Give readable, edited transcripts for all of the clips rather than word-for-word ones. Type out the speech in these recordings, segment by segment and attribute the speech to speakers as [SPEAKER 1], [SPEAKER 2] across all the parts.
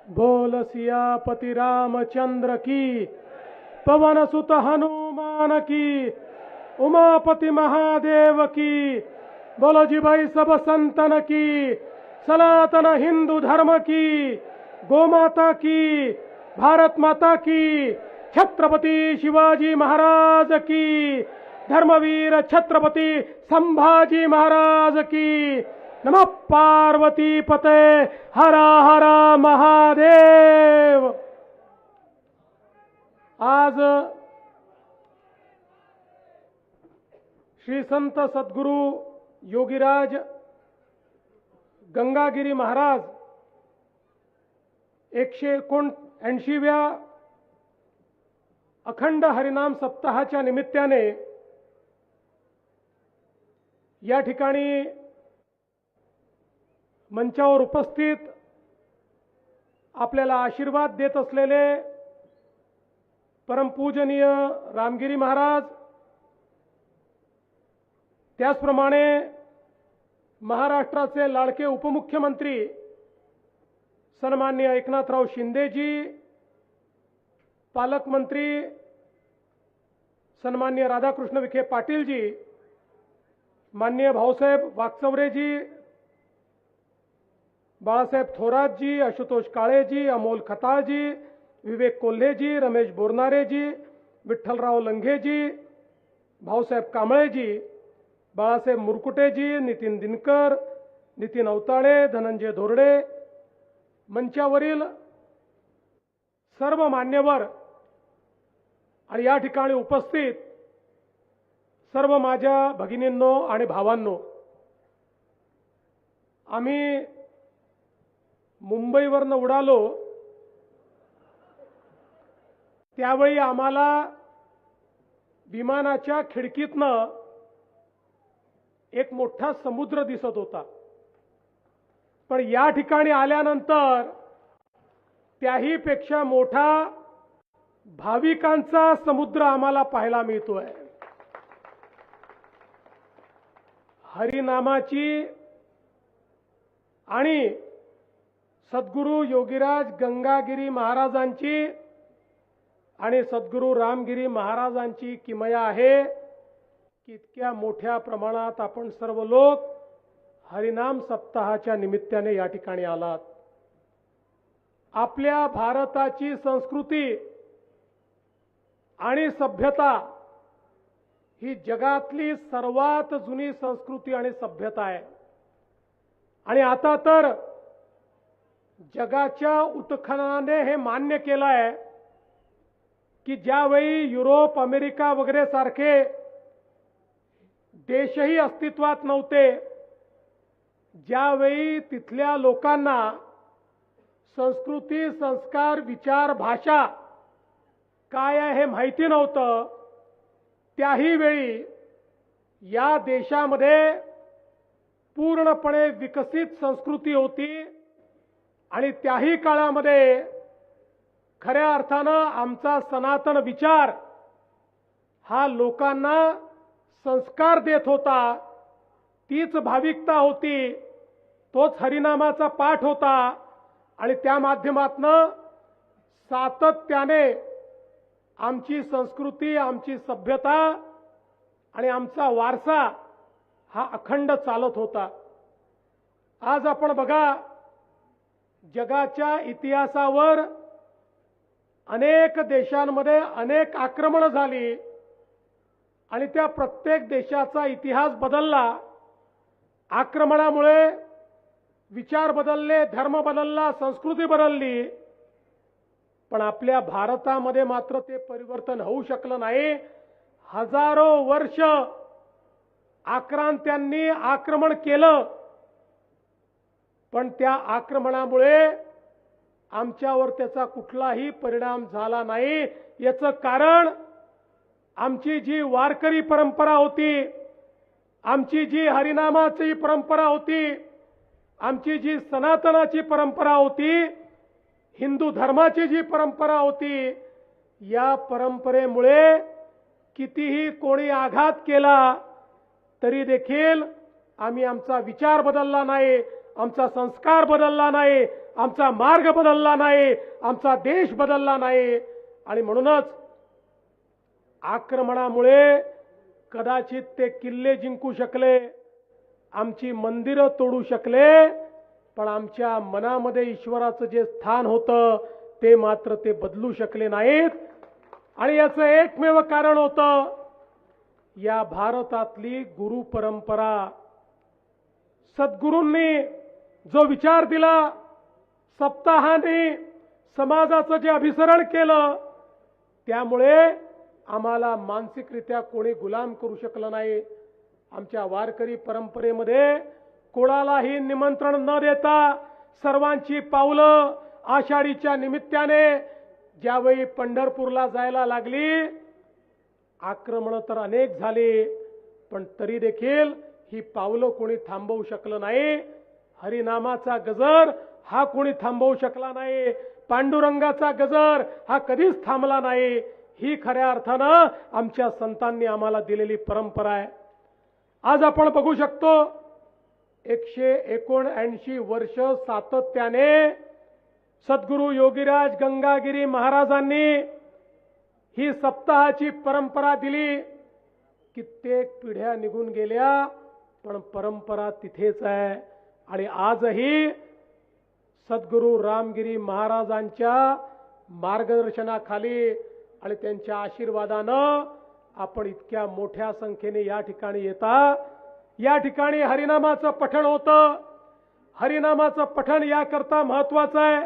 [SPEAKER 1] बोल सियापति रामचंद्र की, पवन सुत हनुमान की, उमापति महादेव की। बोलो जी भाई सब संतन की, सनातन हिंदू धर्म की, गोमाता की, भारत माता की, छत्रपति शिवाजी महाराज की, धर्मवीर छत्रपति संभाजी महाराज की। नमः पार्वती पते, हर हर महादेव। आज श्री संत सद्गुरु योगीराज गंगागिरी महाराज 179व्या अखंड हरिनाम सप्ताहाच्या निमित्ताने या ठिकाणी मंचावर उपस्थित आपल्याला आशीर्वाद देत असलेले परमपूजनीय रामगिरी महाराज, त्याचप्रमाणे महाराष्ट्राचे लाडके उपमुख्यमंत्री सन्माननीय एकनाथराव शिंदेजी, पालकमंत्री सन्माननीय राधाकृष्ण विखे पाटीलजी, माननीय भाऊसाहेब वाकचौरेजी, बाळासाहेब थोरातजी, आशुतोष काळेजी, अमोल खताळजी, विवेक कोल्हेजी, रमेश बोरनारेजी, विठ्ठलराव लंघेजी, भाऊसाहेब कांबळेजी, बाळासाहेब मुरकुटेजी, नितीन दिनकर, नितीन अवताळे, धनंजय धोरडे, मंचावरील सर्व मान्यवर आणि या ठिकाणी उपस्थित सर्व माझ्या भगिनींनो आणि भावांनो, आम्ही मुंबईवरनं उडालो त्यावेळी आम्हाला विमानाच्या खिडकीतनं एक मोठा समुद्र दिसत होता, पण या ठिकाणी आल्यानंतर त्याही पेक्षा मोठा भाविकांचा समुद्र आम्हाला पाहायला मिळतोय। हरिनामाची आणि सद्गुरु योगीराज गंगागिरी महाराजांची आणि सद्गुरु रामगिरी महाराजांची किमया आहे की इतक्या मोठ्या प्रमाणात आपण सर्व लोक हरिनाम सप्ताहाच्या निमित्ताने या ठिकाणी आलात। आपल्या भारताची संस्कृती आणि सभ्यता ही जगातली सर्वात जुनी संस्कृती आणि सभ्यता आहे आणि आता तर जगाच्या उत्खननाने हे मान्य केलं आहे की ज्यावेळी युरोप, अमेरिका वगैरे सारखे देशही अस्तित्वात नव्हते, ज्यावेळी तिथल्या लोकांना संस्कृती, संस्कार, विचार, भाषा काय आहे हे माहिती नव्हतं, त्याही वेळी या देशामध्ये पूर्णपणे विकसित संस्कृती होती आणि त्याही काळामध्ये खऱ्या अर्थानं आमचा सनातन विचार हा लोकांना संस्कार देत होता, तीच भाविकता होती, तोच हरिनामाचा पाठ होता आणि त्या माध्यमातनं सातत्याने आमची संस्कृती, आमची सभ्यता आणि आमचा वारसा हा अखंड चालत होता। आज आपण बघा, जगाच्या इतिहासावर अनेक देशांमध्ये अनेक आक्रमणे झाली आणि त्या प्रत्येक देशाचा इतिहास बदलला। आक्रमणामुळे विचार बदलले, धर्म बदलला, संस्कृती बदलली, पण आपल्या भारतामध्ये मात्र ते परिवर्तन होऊ शकलं नाही। हजारो वर्ष आक्रांत्यांनी आक्रमण केलं, पण त्या आक्रमणामुळे आमच्यावर त्याचा कुठलाही परिणाम झाला नाही। याचं कारण आमची जी वारकरी परंपरा होती, आमची जी हरिनामाची परंपरा होती, आमची जी सनातनाची परंपरा होती, हिंदू धर्माची जी परंपरा होती, या परंपरेमुळे कितीही कोणी आघात केला तरी देखील आम्ही आमचा विचार बदलला नाही, आमचा संस्कार बदलला नाही, आमचा मार्ग बदलला नाही, आमचा देश बदलला नाही. आणि म्हणूनच आक्रमणामुळे कदाचित ते किल्ले जिंकू शकले, आमची मंदिरं तोडू शकले, पण आमच्या मनामध्ये ईश्वराचं जे स्थान होतं ते मात्र ते बदलू शकले नाहीत. आणि याचं एकमेव कारण होतं या भारतातली गुरु परंपरा. सद्गुरूंनी जो विचार दिला, सप्ताहाने समाजाचं जे अभिसरण केलं, त्यामुळे आम्हाला मानसिकरित्या कोणी गुलाम करू शकलं नाही. आमच्या वारकरी परंपरेमध्ये कोणालाही निमंत्रण न देता सर्वांची पावलं आषाढीच्या निमित्ताने ज्यावेळी पंढरपूरला जायला लागली, आक्रमण तर अनेक झाली, पण तरी देखील ही पावलं कोणी थांबवू शकलं नाही. हरिनामाचा गजर हा कोणी थांबवू शकला नाही, पांडुरंगाचा गजर हा कधीच थांबला नाही. ही खऱ्या अर्थानं आमच्या संतांनी आम्हाला दिलेली परंपरा आहे. आज आपण बघू शकतो 179 वर्ष सातत्याने सद्गुरू योगीराज गंगागिरी महाराजांनी ही सप्ताहाची परंपरा दिली. कित्येक पिढ्या निघून गेल्या, पण परंपरा तिथेच आहे. आणि आजही सद्गुरू रामगिरी महाराजांच्या मार्गदर्शनाखाली आणि त्यांच्या आशीर्वादानं आपण इतक्या मोठ्या संख्येने या ठिकाणी येता. या ठिकाणी हरिनामाचं पठण होतं. हरिनामाचं पठण याकरता महत्वाचं आहे.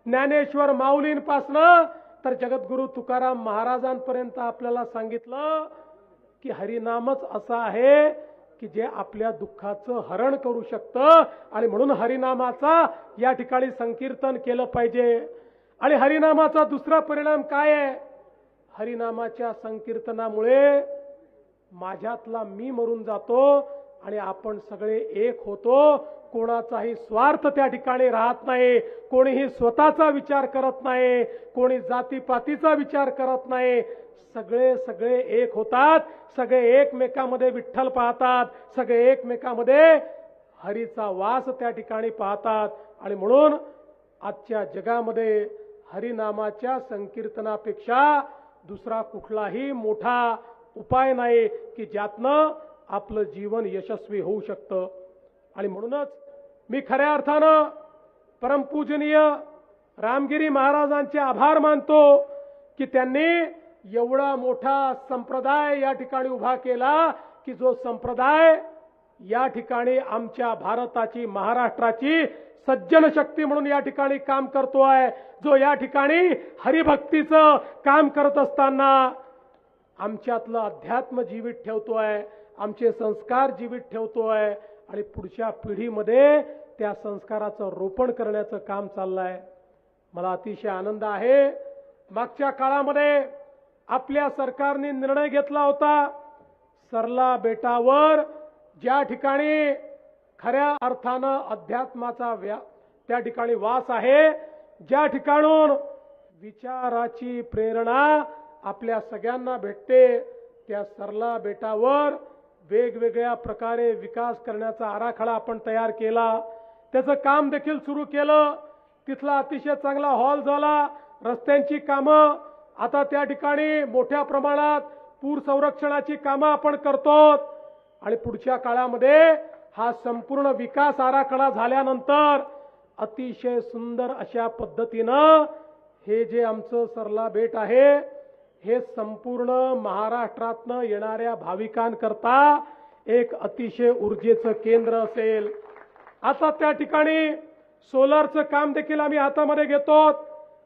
[SPEAKER 1] ज्ञानेश्वर माऊलींपासनं तर जगद्गुरु तुकाराम महाराजांपर्यंत आपल्याला सांगितलं की हरिनामच असं आहे की जे आपल्या दुःखाचं हरण करू शकतं. आणि म्हणून हरिनामाचा या ठिकाणी संकीर्तन केलं पाहिजे. आणि हरिनामाचा दुसरा परिणाम काय आहे? हरिनामाच्या संकीर्तनामुळे माझ्यातला मी मरून जातो आणि आपण सगळे एक होतो. कोणाचाही स्वार्थ त्या ठिकाणी राहत नाही, कोणीही स्वतःचा विचार करत नाही, कोणी जातीपातीचा विचार करत नाही. सगळे एक होतात, सगळे एकमेकांमध्ये विठ्ठल पाहतात, सगळे एकमेकांमध्ये हरीचा वास त्या ठिकाणी पाहतात. आणि म्हणून आजच्या जगामध्ये हरिनामाच्या संकीर्तनापेक्षा दुसरा कुठलाही मोठा उपाय नाही की ज्यातनं आपलं जीवन यशस्वी होऊ शकतं. आणि म्हणूनच मी खऱ्या अर्थानं परमपूजनीय रामगिरी महाराजांचे आभार मानतो की त्यांनी एवढा मोठा संप्रदाय या ठिकाणी उभा केला की जो संप्रदाय या ठिकाणी आमच्या भारताची, महाराष्ट्राची सज्जन शक्ती म्हणून या ठिकाणी काम करतोय, जो या ठिकाणी हरिभक्तीचं काम करत असताना आमच्यातलं अध्यात्म जीवित ठेवतोय, आमचे संस्कार जीवित ठेवतोय आणि पुढच्या पिढीमध्ये त्या संस्काराचं रोपण करण्याचं काम चाललंय. मला अतिशय आनंद आहे. मागच्या काळामध्ये आपल्या सरकारने निर्णय घेतला होता, सरला बेटावर ज्या ठिकाणी खऱ्या अर्थानं अध्यात्माचा त्या ठिकाणी वास आहे, ज्या ठिकाणून विचाराची प्रेरणा आपल्या सगळ्यांना भेटते, त्या सरला बेटावर वेगवेगळ्या प्रकारे विकास करण्याचा आराखडा आपण तयार केला. त्याचं काम देखील सुरू केलं. तिथला अतिशय चांगला हॉल झाला. रस्त्यांची कामं आता त्या ठिकाणी मोठ्या प्रमाणात पूर संरक्षणाची कामं आपण करतो. आणि पुढच्या काळामध्ये हा संपूर्ण विकास आराखडा झाल्यानंतर अतिशय सुंदर अशा पद्धतीनं हे जे आमचं सरला बेट आहे हे संपूर्ण महाराष्ट्रातनं येणाऱ्या भाविकांकरता एक अतिशय ऊर्जेचं केंद्र असेल. आता त्या ठिकाणी सोलरचं काम देखील आम्ही हातामध्ये घेतो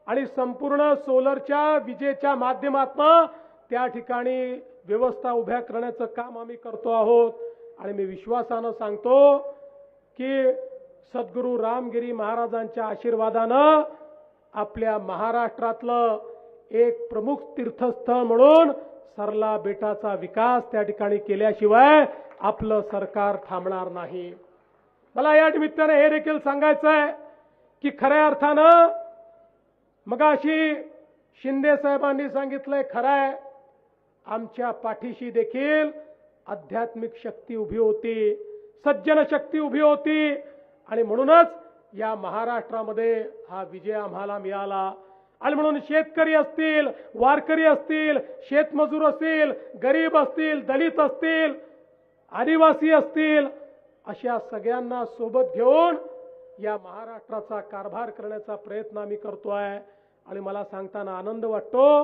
[SPEAKER 1] आणि संपूर्ण सोलरच्या विजेच्या माध्यमातून त्या ठिकाणी व्यवस्था उभ्या करण्याचं काम आम्ही करतो आहोत. आणि मी विश्वासानं सांगतो की सद्गुरू रामगिरी महाराजांच्या आशीर्वादानं आपल्या महाराष्ट्रातलं एक प्रमुख तीर्थस्थळ म्हणून सरला बेटाचा विकास त्या ठिकाणी केल्याशिवाय आपलं सरकार थांबणार नाही. मला या निमित्ताने हे देखील सांगायचं आहे की खऱ्या अर्थानं मगाशी शिंदे साहेबांनी सांगितलंय, खरं आहे, आमच्या पाठीशी देखील आध्यात्मिक शक्ती उभी होती, सज्जन शक्ती उभी होती. आणि म्हणूनच या महाराष्ट्रामध्ये हा विजय आम्हाला मिळाला। आणि म्हणून शेतकरी असतील, वारकरी असतील, शेतमजूर असतील, गरीब असतील, दलित असतील, आदिवासी असतील, अशा सगळ्यांना सोबत घेऊन या महाराष्ट्राचा कारभार करण्याचा प्रयत्न आम्ही करतोय। आणि मला सांगताना आनंद वाटतो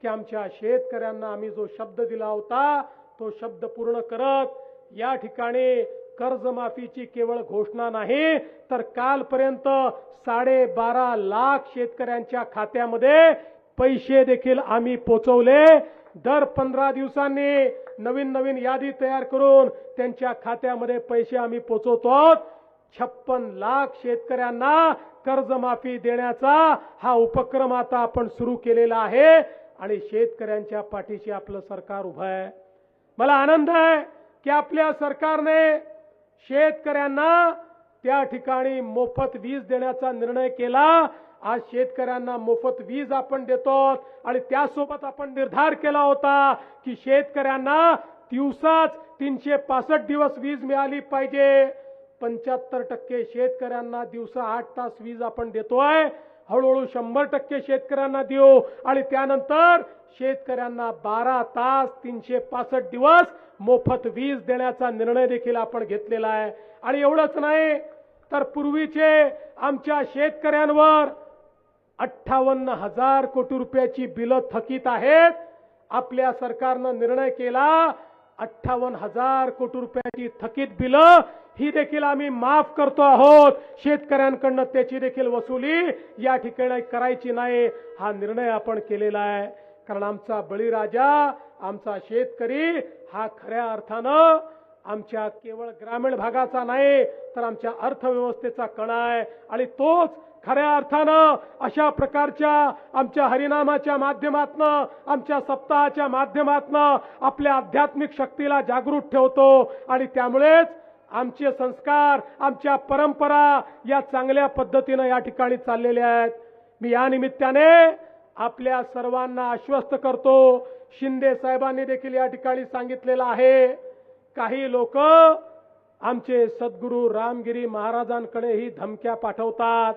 [SPEAKER 1] की आमच्या शेतकऱ्यांना आम्ही जो शब्द दिला होता तो शब्द पूर्ण करत या ठिकाणी कर्जमाफीची केवळ घोषणा नाही तर कालपर्यंत 12.5 लाख शेतकऱ्यांच्या खात्यामध्ये पैसे देखील आम्ही पोहोचवले। दर 15 दिवसांनी नवीन यादी तयार करून त्यांच्या खात्यामध्ये पैसे आम्ही पोहोचवतो। 56 लाख शेतकऱ्यांना कर्जमाफी देण्याचा हा उपक्रम आता आपण सुरू केलेला आहे आणि शेतकऱ्यांच्या पाठीशी आपलं सरकार उभं आहे। मला आनंद आहे की आपल्या सरकारने शेतकऱ्यांना त्या ठिकाणी मोफत वीज देण्याचा निर्णय केला। आज शेतकऱ्यांना मोफत वीज आपण देतो आणि त्यासोबत आपण निर्धार केला होता की शेतकऱ्यांना दिवसाच 365 दिवस वीज मिळाली पाहिजे। 75% शेतकऱ्यांना दिवसा 8 तास वीज आपण देतोय। हळूहळू 100% शेतकऱ्यांना देऊ आणि त्यानंतर शेतकऱ्यांना 12 तास 365 दिवस मोफत वीज देण्याचा निर्णय देखील आपण घेतलेला आहे। आणि एवढंच नाही तर पूर्वीचे आमच्या शेतकऱ्यांवर 58,000 कोटी रुपयाची बिलं थकीत आहेत। आपल्या सरकारनं निर्णय केला 58,000 कोटी रुपयाची थकीत बिलं ही देखील आम्ही माफ करतो आहोत। शेतकऱ्यांकडून त्याची देखील वसुली या ठिकाणी करायची नाही हा निर्णय आपण केलेला आहे। कारण आमचा बळीराजा आमचा शेतकरी हा खऱ्या अर्थानं आमच्या केवळ ग्रामीण भागाचा नाही तर आमच्या अर्थव्यवस्थेचा कणा आहे आणि तोच खऱ्या अर्थानं अशा प्रकारच्या आमच्या हरिनामाच्या माध्यमातनं आमच्या सप्ताहाच्या माध्यमातनं आपल्या आध्यात्मिक शक्तीला जागृत ठेवतो आणि त्यामुळेच आमचे संस्कार आमच्या परंपरा या चांगल्या पद्धतीने या ठिकाणी चाललेल्या आहेत। मी या निमित्ताने आपल्या सर्वांना आश्वस्त करतो, शिंदे साहेबांनी देखील या ठिकाणी सांगितलेलं आहे, काही लोक आमचे सद्गुरू रामगिरी महाराजांकडे ही धमक्या पाठवतात।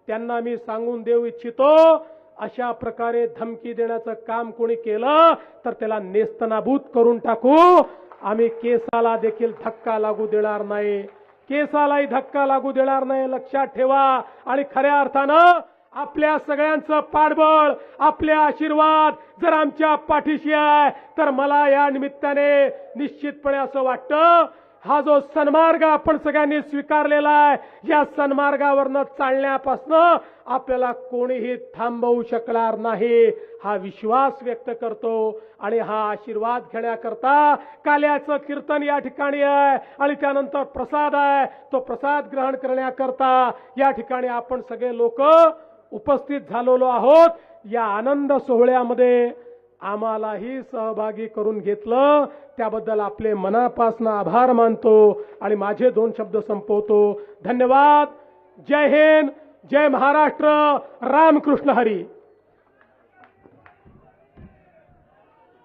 [SPEAKER 1] त्यांना मी सांगून देऊ इच्छितो अशा प्रकारे धमकी देण्याचं काम कोणी केलं तर त्याला नेस्तनाबूत करून टाकू। आम्ही केसाला देखील धक्का लागू देणार नाही, केसालाही धक्का लागू देणार नाही, लक्षात ठेवा। आणि खऱ्या अर्थानं आपल्या सगळ्यांचं पाठबळ आपले आशीर्वाद जर आमच्या पाठीशी आहे तर मला या निमित्ताने निश्चितपणे असं वाटतं हा जो सन्मार्ग आपण सगळ्यांनी स्वीकारलेला आहे या सन्मार्गावरनं चालण्यापासून आपल्याला कोणीही थांबवू शकणार नाही हा विश्वास व्यक्त करतो। आणि हा आशीर्वाद घेण्याकरता काल्याचं कीर्तन या ठिकाणी आहे आणि त्यानंतर प्रसाद आहे, तो प्रसाद ग्रहण करण्याकरता या ठिकाणी आपण सगळे लोक उपस्थित झालेलो आहोत। या आनंद सोहळ्यामध्ये आम्हालाही सहभागी करून घेतलं त्याबद्दल आपले मनापासून आभार मानतो आणि माझे 2 शब्द संपवतो। धन्यवाद। जय हिंद, जय महाराष्ट्र, रामकृष्ण हरी।